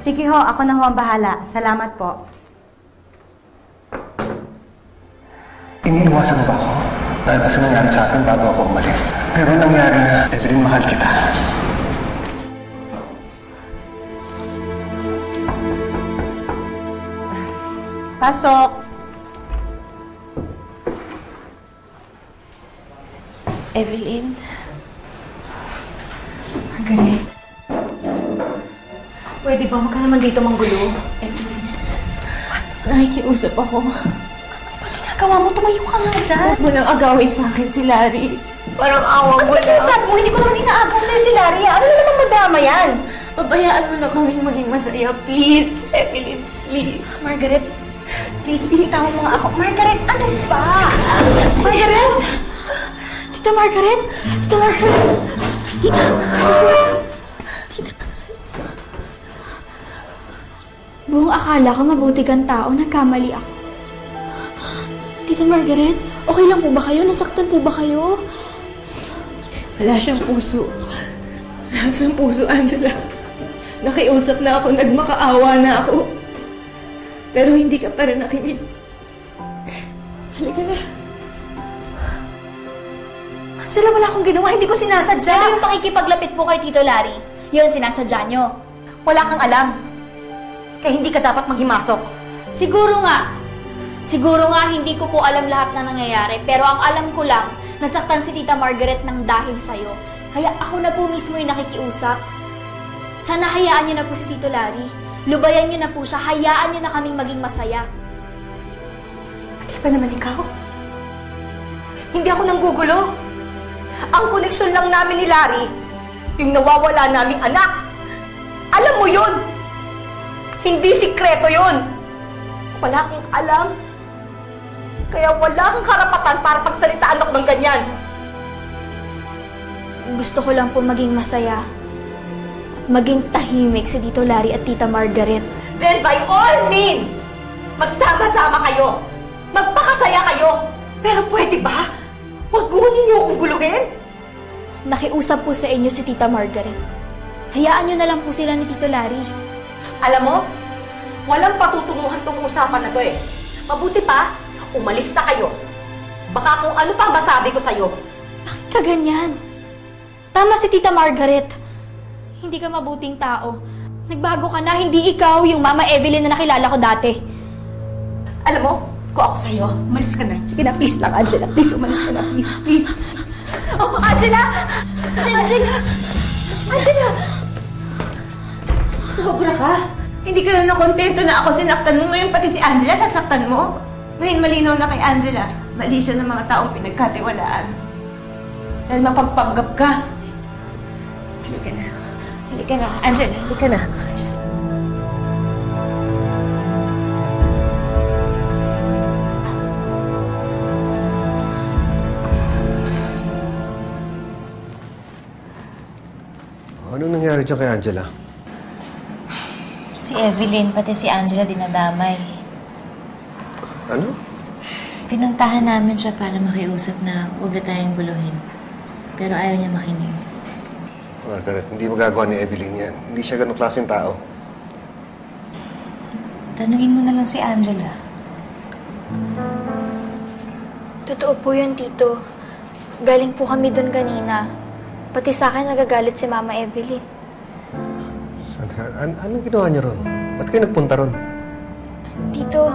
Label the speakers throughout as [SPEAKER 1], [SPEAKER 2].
[SPEAKER 1] Sige ho, ako na ho ang bahala. Salamat po.
[SPEAKER 2] Iniiwasan mo ba ako? Dahil kasi nangyari sa akin bago ako umalis. Pero nangyari na, Evelyn, mahal kita.
[SPEAKER 1] Pasok.
[SPEAKER 3] Evelyn? Margaret?
[SPEAKER 1] Pwede ba? Huwag ka naman dito manggulo.
[SPEAKER 3] Evelyn? Nakikiusap ako.
[SPEAKER 1] Ginagawa mo, tumayo ka nga dyan.
[SPEAKER 3] Huwag mo nang agawin sa akin si Larry. Parang awa
[SPEAKER 1] Ano
[SPEAKER 3] mo
[SPEAKER 1] ba sinasabi mo? Hindi ko naman inaagaw sa'yo si Larry. Ano na naman madama yan?
[SPEAKER 3] Pabayaan mo na kaming maging masaya. Please, Evelyn, please.
[SPEAKER 1] Margaret, please, bitawan mo nga ako. Margaret, ano ba? Margaret!
[SPEAKER 3] Tita Margaret! Tita Margaret! Tita! Tita! Buong akala ko mabuti kang tao, nagkamali ako. Tita Margaret, okay lang po ba kayo? Nasaktan po ba kayo? Wala siyang puso. Wala siyang puso, Angela. Nakiusap na ako, nagmakaawa na ako. Pero hindi ka pa rin nakinig. Halika na.
[SPEAKER 1] Angela, wala akong ginawa. Hindi ko sinasadya.
[SPEAKER 4] Pero yung pakikipaglapit po kay Tito Larry, yun sinasadya nyo.
[SPEAKER 1] Wala kang alam. Kaya hindi ka dapat maghimasok.
[SPEAKER 4] Siguro nga hindi ko po alam lahat na nangyayari. Pero ang alam ko lang, nasaktan si Tita Margaret ng dahil sa'yo. Kaya ako na po mismo yung nakikiusap. Sana hayaan niyo na po si Tito Larry. Lubayan niyo na po siya. Hayaan niyo na kaming maging masaya.
[SPEAKER 1] Pati ba naman ikaw? Hindi ako nanggugulo. Ang koneksyon lang namin ni Larry, yung nawawala naming anak. Alam mo yun. Hindi sikreto yun. Wala kang alam. Kaya wala kang karapatan para pagsalitaan ako ng ganyan.
[SPEAKER 4] Gusto ko lang po maging masaya. At maging tahimik si Tito Larry at Tita Margaret.
[SPEAKER 1] Then by all means, magsama-sama kayo. Magpakasaya kayo. Pero pwede ba? Huwag mo ninyo uguluhin.
[SPEAKER 4] Nakiusap po sa inyo si Tita Margaret. Hayaan niyo na lang po sila ni Tito Larry.
[SPEAKER 1] Alam mo, walang patutunguhan tong usapan na to eh. Mabuti pa, umalis na kayo. Baka kung ano pa masabi ko sa'yo.
[SPEAKER 4] Bakit ka ganyan? Tama si Tita Margaret. Hindi ka mabuting tao. Nagbago ka na, hindi ikaw yung Mama Evelyn na nakilala ko dati.
[SPEAKER 1] Alam mo, kung ako sa'yo, umalis ka na. Sige na, please lang, Angela. Please, umalis ka na. Please, please. Oh, Angela! Angela! Angela!
[SPEAKER 3] Sobra ka? Hindi ka na nakontento na ako sinaktan mo. Ngayon pati si Angela sasaktan mo? Ngayon malinaw na kay Angela. Mali siya ng mga taong pinagkatiwalaan. Dahil mapagpanggap ka. Halika na. Halika na. Angela, halika na.
[SPEAKER 2] Anong nangyari dyan kay Angela?
[SPEAKER 5] Si Evelyn, pati si Angela dinadamay.
[SPEAKER 2] Ano?
[SPEAKER 5] Pinuntahan namin siya para makiusap na huwag na tayong guluhin. Pero ayaw niya makinig.
[SPEAKER 2] Margaret, hindi magagawa ni Evelyn yan. Hindi siya ganong klaseng tao.
[SPEAKER 5] Tanungin mo na lang si Angela.
[SPEAKER 4] Totoo po yun, Tito. Galing po kami dun kanina. Pati sa akin nagagalit si Mama Evelyn.
[SPEAKER 2] Sandra, anong ginawa niya ron? Ba't kayo nagpunta ron?
[SPEAKER 4] Tito,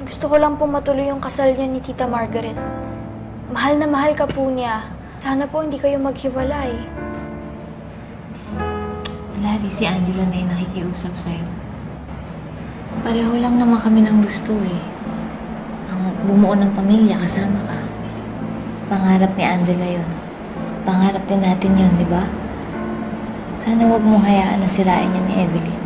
[SPEAKER 4] gusto ko lang po matuloy yung kasal niyo ni Tita Margaret. Mahal na mahal ka po niya. Sana po hindi kayo maghiwalay.
[SPEAKER 5] Larry, si Angela na yung nakikiusap sa'yo. Pareho lang naman kami ng gusto eh. Ang bumuo ng pamilya, kasama ka. Pangarap ni Angela yon. Pangarap din natin yun, di ba? Sana huwag mo hayaan na sirain niya ni Evelyn.